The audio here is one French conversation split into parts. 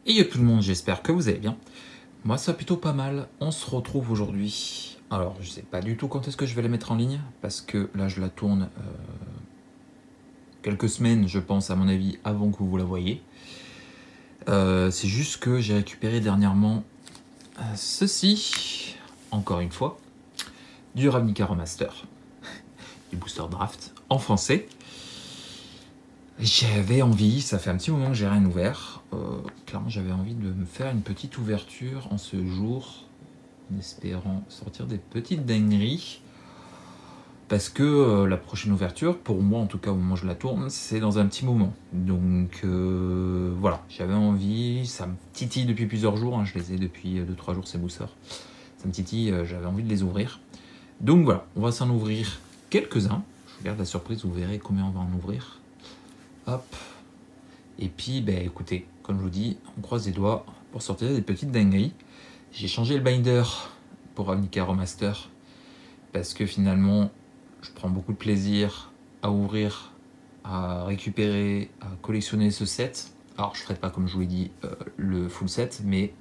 Et yo tout le monde, j'espère que vous allez bien. Moi ça va plutôt pas mal, on se retrouve aujourd'hui. Alors je sais pas du tout quand est-ce que je vais la mettre en ligne, parce que là je la tourne quelques semaines je pense à mon avis avant que vous la voyez. C'est juste que j'ai récupéré dernièrement ceci, encore une fois, du Ravnica Remaster, du Booster Draft en français. J'avais envie, ça fait un petit moment que j'ai rien ouvert, clairement j'avais envie de me faire une petite ouverture en ce jour, en espérant sortir des petites dingueries, parce que la prochaine ouverture, pour moi en tout cas au moment où je la tourne, c'est dans un petit moment. Donc voilà, j'avais envie, ça me titille depuis plusieurs jours, hein, je les ai depuis 2-3 jours ces boosters, ça me titille, j'avais envie de les ouvrir. Donc voilà, on va s'en ouvrir quelques-uns, je vous garde la surprise, vous verrez combien on va en ouvrir. Hop. Et puis, ben, écoutez, comme je vous dis, on croise les doigts pour sortir des petites dingueries. J'ai changé le binder pour Ravnica Remaster parce que finalement, je prends beaucoup de plaisir à ouvrir, à récupérer, à collectionner ce set. Alors, je ne ferai pas, comme je vous l'ai dit, le full set, mais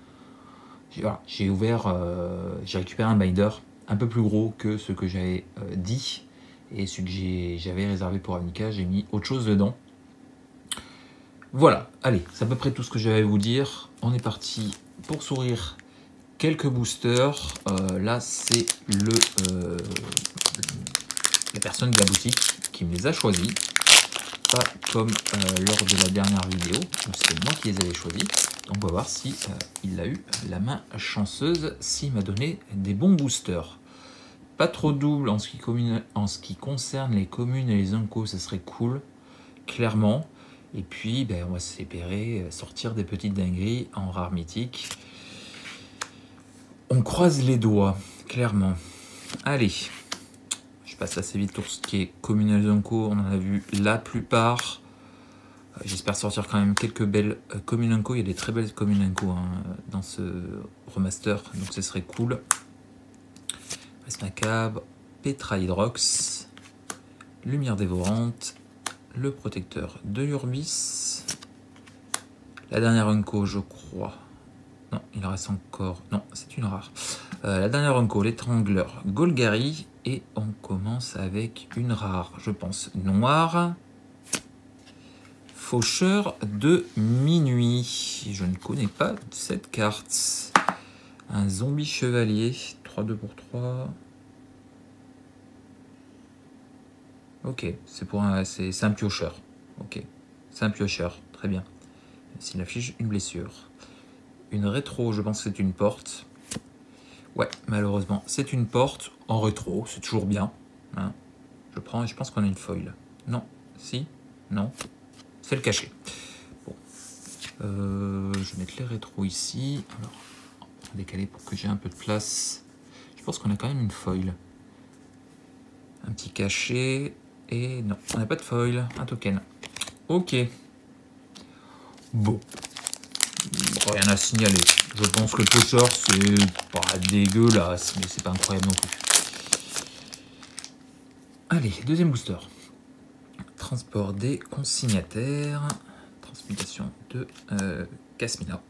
voilà, j'ai récupéré un binder un peu plus gros que ce que j'avais dit. Et ce que j'avais réservé pour Ravnica, j'ai mis autre chose dedans. Voilà, allez, c'est à peu près tout ce que j'avais à vous dire. On est parti pour s'ouvrir quelques boosters. Là, c'est la personne de la boutique qui me les a choisis. Pas comme lors de la dernière vidéo, où c'est moi qui les avais choisis. Donc on va voir si il a eu la main chanceuse, s'il m'a donné des bons boosters. Pas trop double en ce qui concerne les communes et les uncos, ça serait cool, clairement. Et puis, ben, on va s'espérer sortir des petites dingueries en rare mythique. On croise les doigts, clairement. Allez, je passe assez vite pour ce qui est communal Zonko. On en a vu la plupart. J'espère sortir quand même quelques belles communal. Il y a des très belles communal dans ce remaster, donc ce serait cool. Reste macabre, Petra Hydrox, Lumière dévorante, le protecteur de l'Urbis. La dernière Unco, je crois. Non, il en reste encore. Non, c'est une rare. La dernière Unco, l'étrangleur Golgari. Et on commence avec une rare, je pense, noire. Faucheur de minuit. Je ne connais pas cette carte. Un zombie chevalier. 3-2 pour 3. Ok, c'est un piocheur. Ok, c'est un piocheur. Très bien. S'il affiche une blessure. Une rétro, je pense que c'est une porte. Ouais, malheureusement, c'est une porte en rétro, c'est toujours bien. Hein. Je prends et je pense qu'on a une foil. Non, si, non, c'est le cachet. Bon, je vais mettre les rétros ici. Alors, on va décaler pour que j'ai un peu de place. Je pense qu'on a quand même une foil. Un petit cachet. Et non, on n'a pas de foil, un token. Ok. Bon. Rien à signaler. Je pense que le piocheur, c'est pas dégueulasse, mais c'est pas incroyable non plus. Allez, deuxième booster. Transport des consignataires. Transmutation de Casmina.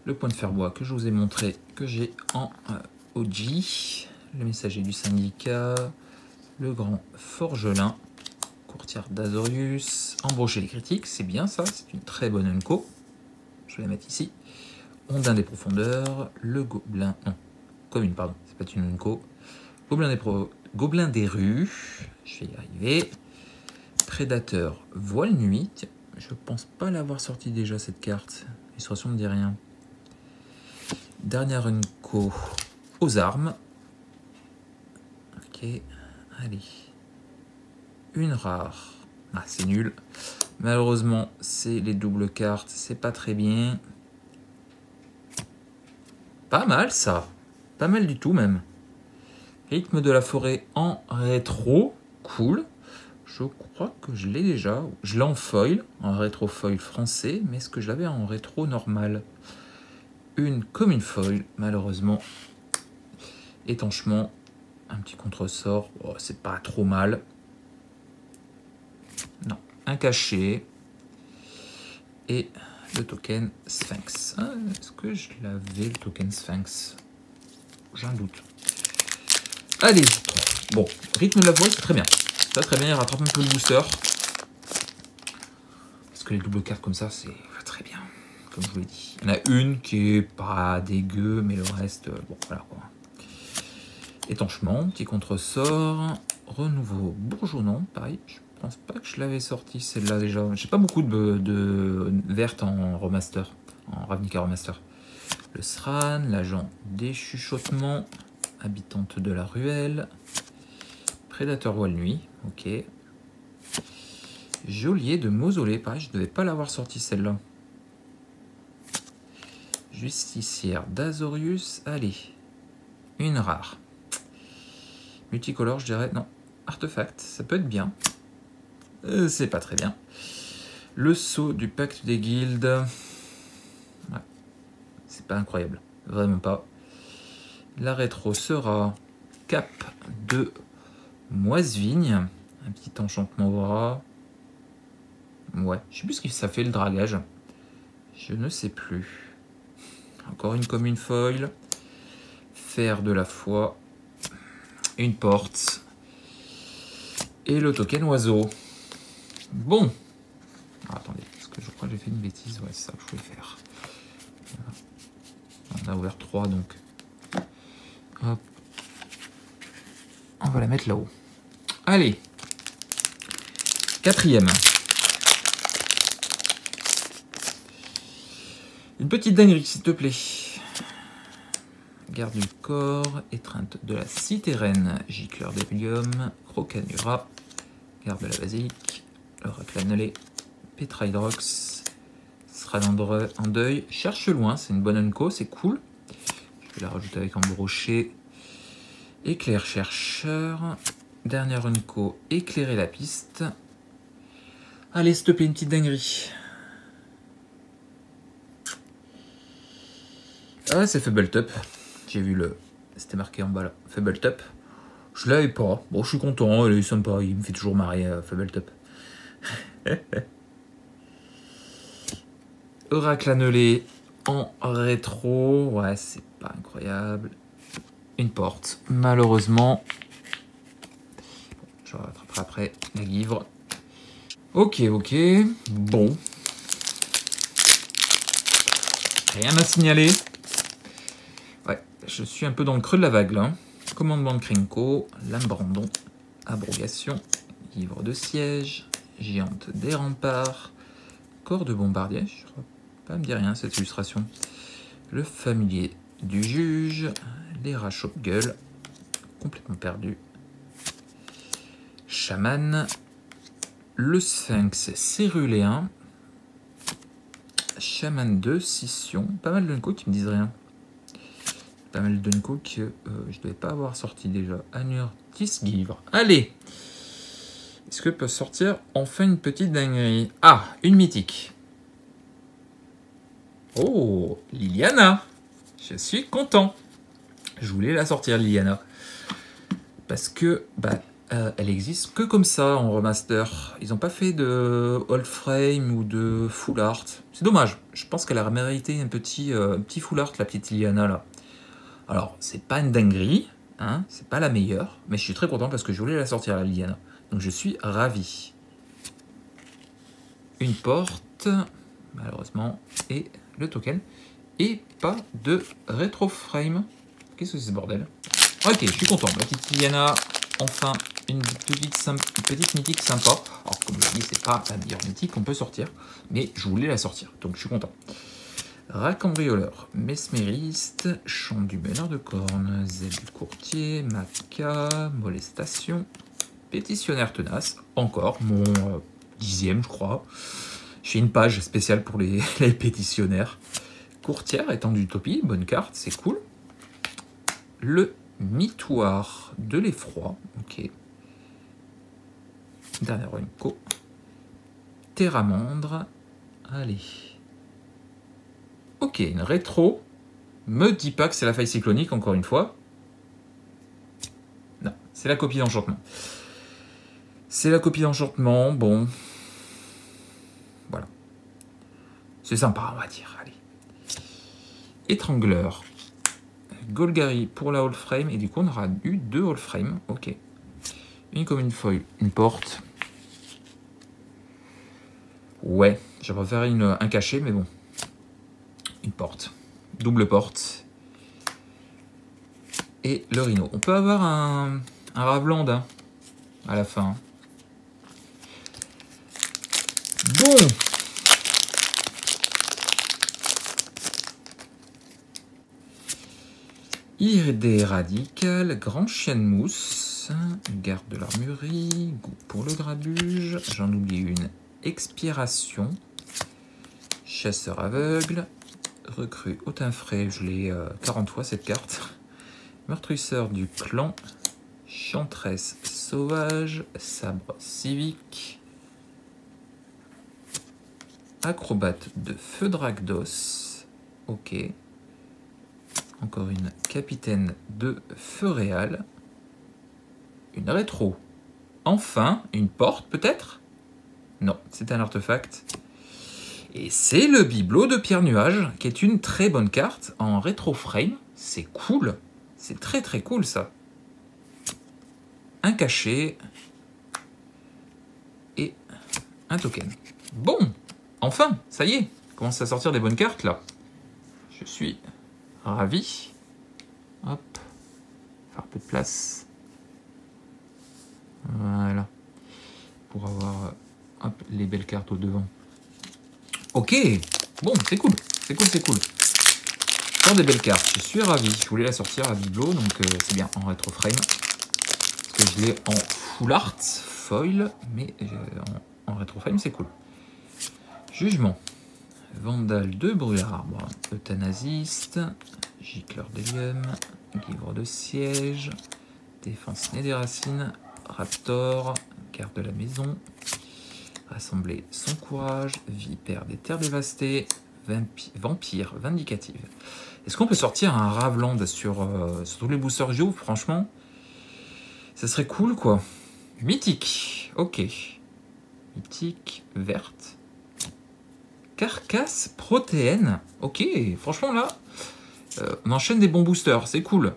Le point de fer-bois que je vous ai montré, que j'ai en OG. Le messager du syndicat. Le grand forgelin. Courtière d'Azorius. Embrocher les critiques, c'est bien ça, c'est une très bonne unco. Je vais la mettre ici. Ondin des profondeurs. Le gobelin. Non, commune, pardon, c'est pas une unco. Gobelin des rues. Je vais y arriver. Prédateur voile nuit. Tiens, je pense pas l'avoir sorti déjà cette carte. L'illustration ne me dit rien. Dernière unco aux armes. Ok, allez. Une rare. Ah, c'est nul. Malheureusement, c'est les doubles cartes. C'est pas très bien. Pas mal ça. Pas mal du tout même. Rythme de la forêt en rétro. Cool. Je crois que je l'ai déjà. Je l'ai en foil, en rétro foil français, mais est-ce que je l'avais en rétro normal? Une commune foil, malheureusement. Étanchement, un petit contresort, oh, c'est pas trop mal. Non, un cachet. Et le token Sphinx. Ah, est-ce que je l'avais, le token Sphinx? J'ai un doute. Allez, bon, rythme de la voile, c'est très bien. Ça, très bien, il rattrape un peu le booster. Parce que les doubles cartes comme ça, c'est très bien, comme je vous l'ai dit. Il y en a une qui est pas dégueu, mais le reste, bon, voilà quoi. Étanchement, petit contresort, renouveau bourgeonnant, pareil. Je pense pas que je l'avais sorti celle-là déjà. J'ai pas beaucoup de vertes en remaster, en Ravnica remaster. Le Sran, l'agent des chuchotements, habitante de la ruelle, prédateur voile nuit, ok. Geôlier de mausolée, pareil, je ne devais pas l'avoir sorti celle-là. Justicière d'Azorius, allez, une rare. Multicolore, je dirais, non, artefact, ça peut être bien. C'est pas très bien. Le sceau du pacte des guildes, ouais, c'est pas incroyable, vraiment pas. La rétro sera cap de Moise-Vigne, un petit enchantement aura. Ouais, je sais plus ce que ça fait le dragage. Je ne sais plus. Encore une commune foil. Fer de la foi. Une porte. Et le token oiseau. Bon. Ah, attendez, parce que je crois que j'ai fait une bêtise. Ouais, c'est ça que je voulais faire. Voilà. On a ouvert 3 donc. Hop. On va la mettre là-haut. Allez. 4e. Une petite dinguerie, s'il te plaît. Garde du corps, étreinte de la citérène, gicleur d'Hélium, Crocanura, garde de la basilique, Euraclanelé, Pétraïdrox, Sralandre en deuil, cherche loin, c'est une bonne unco, c'est cool. Je vais la rajouter avec embroché. Éclair chercheur, dernière unco, éclairer la piste. Allez, s'il te plaît, une petite dinguerie. Ah, c'est Fabletope. J'ai vu le... C'était marqué en bas là. Fabletope. Je l'avais pas. Bon, je suis content. Il est sympa. Il me fait toujours marrer, Fabletope. Euraclanelé en rétro. Ouais, c'est pas incroyable. Une porte. Malheureusement. Je rattraperai après la guivre. Ok, ok. Bon. Rien à signaler. Ouais, je suis un peu dans le creux de la vague là. Commandement de Krinko, lame Brandon, abrogation, livre de siège, géante des remparts, corps de bombardier, je crois pas me dire rien cette illustration. Le familier du juge, les rats gueule, complètement perdu. Chaman, le sphinx céruléen, chaman de scission, pas mal de Nko qui me disent rien. Pas mal de Nko que je ne devais pas avoir sorti déjà. Anur Tisgivre. Allez! Est-ce que peut sortir enfin une petite dinguerie? Ah, une mythique. Oh, Liliana. Je suis content. Je voulais la sortir, Liliana. Parce que elle existe que comme ça en remaster. Ils n'ont pas fait de old frame ou de full art. C'est dommage. Je pense qu'elle a mérité un petit full art, la petite Liliana là. Alors, c'est pas une dinguerie, hein, c'est pas la meilleure, mais je suis très content parce que je voulais la sortir, la Liliana. Donc je suis ravi. Une porte, malheureusement, et le token. Et pas de rétro frame. Qu'est-ce que c'est ce bordel? Ok, je suis content. La petite Liliana, enfin, une petite mythique sympa. Alors, comme je l'ai dit, c'est pas la meilleure mythique qu'on peut sortir, mais je voulais la sortir, donc je suis content. Racambrioleur, mesmériste, chant du meneur de cornes, zèle du courtier, maca, molestation, pétitionnaire tenace, encore mon 10e je crois. J'ai une page spéciale pour les pétitionnaires. Courtière, étendue d'utopie, bonne carte, c'est cool. Le mitoire de l'effroi, ok. Dernière unco. Terramandre, allez. Ok, une rétro. Me dis pas que c'est la faille cyclonique, encore une fois. Non, c'est la copie d'enchantement. C'est la copie d'enchantement, bon. Voilà. C'est sympa, on va dire. Allez. Étrangleur. Golgari pour la Hall Frame. Et du coup, on aura eu 2 Hall Frame. Ok. Une common foil, une porte. Ouais, je préfère un cachet, mais bon. Une porte. Double porte. Et le Rhino. On peut avoir un Ravland hein, à la fin. Bon. Iridé radical, grand chien de mousse, garde de l'armurerie, goût pour le grabuge, j'en oublie une, expiration, chasseur aveugle, recrue au teint frais, je l'ai 40 fois cette carte, meurtrisseur du clan, chanteresse sauvage, sabre civique, acrobate de feu Dragdos, ok. Encore une capitaine de feu réal. Une rétro. Enfin, une porte peut-être? Non, c'est un artefact. Et c'est le bibelot de Pierre Nuage, qui est une très bonne carte en rétro frame. C'est cool. C'est très très cool ça. Un cachet. Et un token. Bon, enfin, ça y est. Commence à sortir des bonnes cartes là. Je suis... ravi. Hop. Faire un peu de place. Voilà. Pour avoir hop, les belles cartes au devant. Ok. Bon, c'est cool. C'est cool, c'est cool. Sors des belles cartes. Je suis ravi. Je voulais la sortir à bibelot, donc c'est bien en rétro frame. Parce que je l'ai en full art, foil, mais en rétro frame, c'est cool. Jugement. Vandale de brûle-arbre, euthanasiste, gicleur d'hélium, livre de siège, défense née des racines, raptor, garde de la maison, rassembler son courage, vipère des terres dévastées, vampire vindicative. Est-ce qu'on peut sortir un Ravland sur tous les boosters que j'ouvre? Franchement, ça serait cool quoi. Mythique, ok. Mythique, verte. Carcasse protéine. Ok, franchement là, on enchaîne des bons boosters, c'est cool.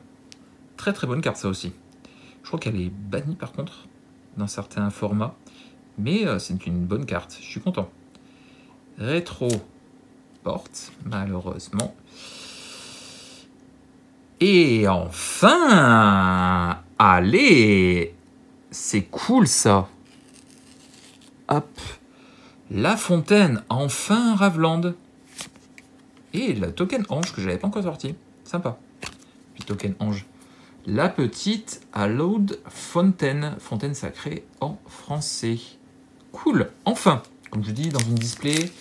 Très très bonne carte ça aussi. Je crois qu'elle est bannie par contre, dans certains formats. Mais c'est une bonne carte, je suis content. Rétro porte, malheureusement. Et enfin, allez, c'est cool ça. Hop. La Fontaine, enfin un Ravland. Et la token ange que je n'avais pas encore sorti. Sympa. Puis token ange. La petite Hallowed Fontaine. Fontaine sacrée en français. Cool. Enfin, comme je dis dans une display,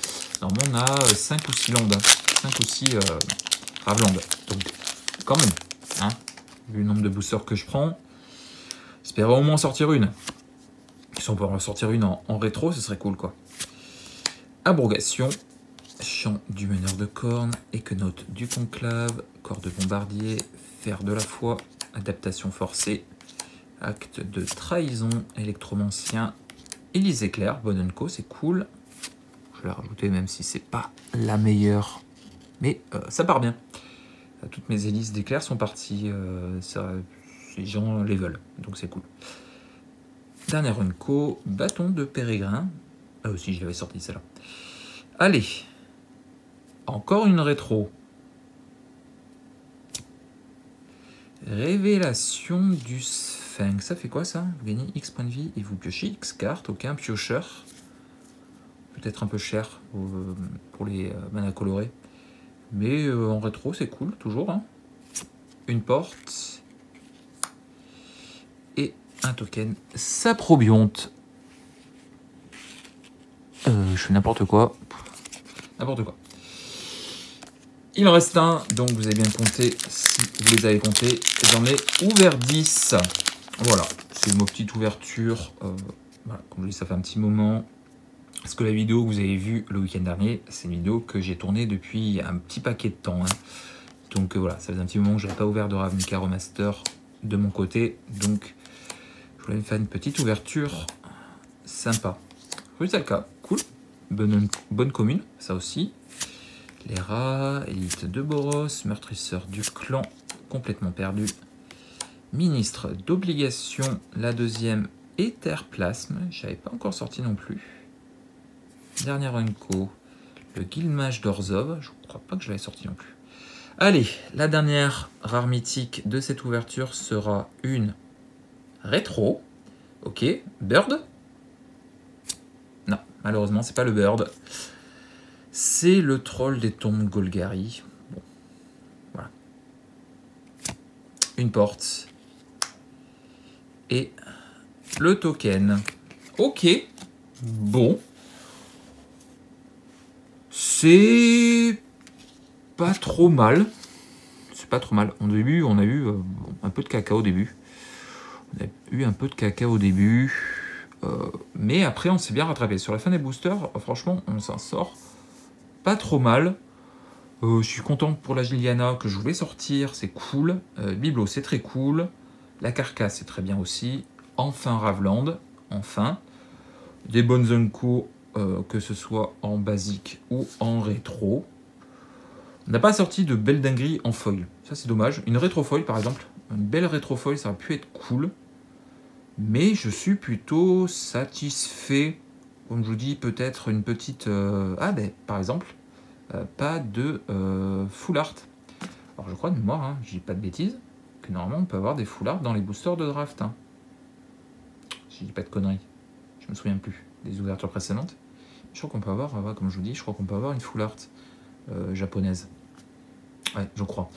normalement on a 5 ou 6 landes. 5 ou 6 Ravland. Donc quand même, hein, vu le nombre de boosters que je prends, j'espérais au moins sortir une. Si on peut en sortir une en rétro, ce serait cool quoi. Abrogation, chant du meneur de cornes, équenote du conclave, corps de bombardier, fer de la foi, adaptation forcée, acte de trahison, électromancien, Élise éclair, bonne co, c'est cool. Je l'ai rajouté même si c'est pas la meilleure, mais ça part bien. Toutes mes hélices d'éclair sont parties, les gens les veulent, donc c'est cool. Dernière unco, bâton de pérégrin. Ah aussi, je l'avais sorti celle-là. Allez, encore une rétro. Révélation du Sphinx. Ça fait quoi ça? Vous gagnez X points de vie et vous piochez X cartes. Ok, un piocheur. Peut-être un peu cher pour les manas colorés. Mais en rétro, c'est cool, toujours. Hein. Une porte. Et un token Saprobionte. Je fais n'importe quoi. N'importe quoi. Il en reste un, donc vous avez bien compté. Si vous les avez comptés, j'en ai ouvert 10. Voilà, c'est ma petite ouverture. Voilà, comme je dis, ça fait un petit moment. Parce que la vidéo que vous avez vue le week-end dernier, c'est une vidéo que j'ai tournée depuis un petit paquet de temps. Hein. Donc voilà, ça faisait un petit moment que je n'avais pas ouvert de Ravnica Remaster de mon côté. Donc je voulais me faire une petite ouverture sympa. Oui, c'est le cas, cool. bonne commune, ça aussi. Les rats, élite de Boros, meurtrisseur du clan, complètement perdu. Ministre d'obligation, la deuxième, Étherplasme, je n'avais pas encore sorti non plus. Dernière unco, le Guildmage d'Orzhov, je ne crois pas que je l'avais sorti non plus. Allez, la dernière rare mythique de cette ouverture sera une rétro. Ok, Bird. Non, malheureusement, c'est pas le Bird. C'est le troll des tombes Golgari. Bon, voilà. Une porte. Et le token. Ok, bon. C'est pas trop mal. C'est pas trop mal. Au début, on a eu un peu de caca au début. On a eu un peu de caca au début. Mais après, on s'est bien rattrapé. Sur la fin des boosters, franchement, on s'en sort pas trop mal. Je suis content pour la Giliana que je voulais sortir. C'est cool. Biblo, c'est très cool. La carcasse, c'est très bien aussi. Enfin, Ravland. Enfin. Des bonnes unco, que ce soit en basique ou en rétro. On n'a pas sorti de belle dinguerie en foil. Ça, c'est dommage. Une rétro foil, par exemple. Une belle rétro foil, ça aurait pu être cool. Mais je suis plutôt satisfait. Comme je vous dis, peut-être une petite... par exemple, pas de full art. Alors, je crois de mémoire, hein, je dis pas de bêtises, que normalement, on peut avoir des full art dans les boosters de draft. Hein. Je dis pas de conneries. Je me souviens plus des ouvertures précédentes. Je crois qu'on peut avoir, comme je vous dis, je crois qu'on peut avoir une full art japonaise. Ouais, je crois.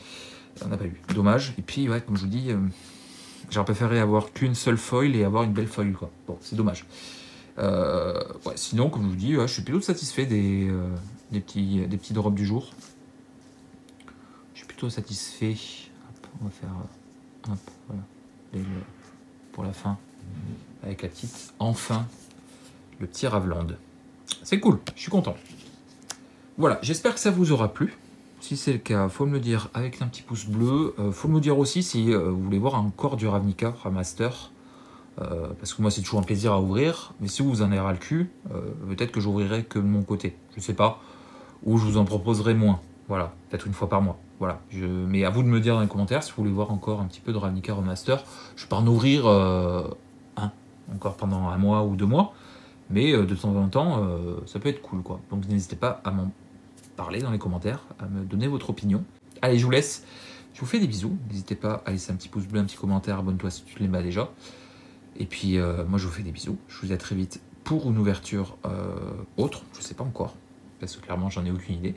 On n'a pas eu. Dommage. Et puis, ouais, comme je vous dis, j'aurais préféré avoir qu'une seule foil et avoir une belle foil, quoi. Bon, c'est dommage. Ouais, sinon, comme je vous dis, je suis plutôt satisfait des petits drops du jour. Je suis plutôt satisfait. Hop, on va faire voilà, pour la fin avec la petite. Enfin, le petit Ravland. C'est cool, je suis content. Voilà, j'espère que ça vous aura plu. Si c'est le cas, faut me le dire avec un petit pouce bleu. Faut me dire aussi si vous voulez voir encore du Ravnica Ramaster. Parce que moi, c'est toujours un plaisir à ouvrir. Mais si vous en avez ras le cul, peut-être que j'ouvrirai que de mon côté. Je sais pas. Ou je vous en proposerai moins. Voilà, peut-être une fois par mois. Voilà. Mais à vous de me dire dans les commentaires si vous voulez voir encore un petit peu de Ravnica Remaster. Je vais pas en ouvrir un encore pendant un mois ou 2 mois. Mais de temps en temps, ça peut être cool, quoi. Donc n'hésitez pas à m'en parler dans les commentaires, à me donner votre opinion. Allez, je vous laisse. Je vous fais des bisous. N'hésitez pas à laisser un petit pouce bleu, un petit commentaire. Abonne-toi si tu ne l'es pas déjà. Et puis, moi, je vous fais des bisous. Je vous dis à très vite pour une ouverture autre. Je ne sais pas encore, parce que clairement, j'en ai aucune idée.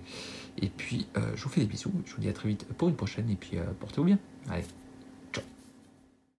Et puis, je vous fais des bisous. Je vous dis à très vite pour une prochaine. Et puis, portez-vous bien. Allez.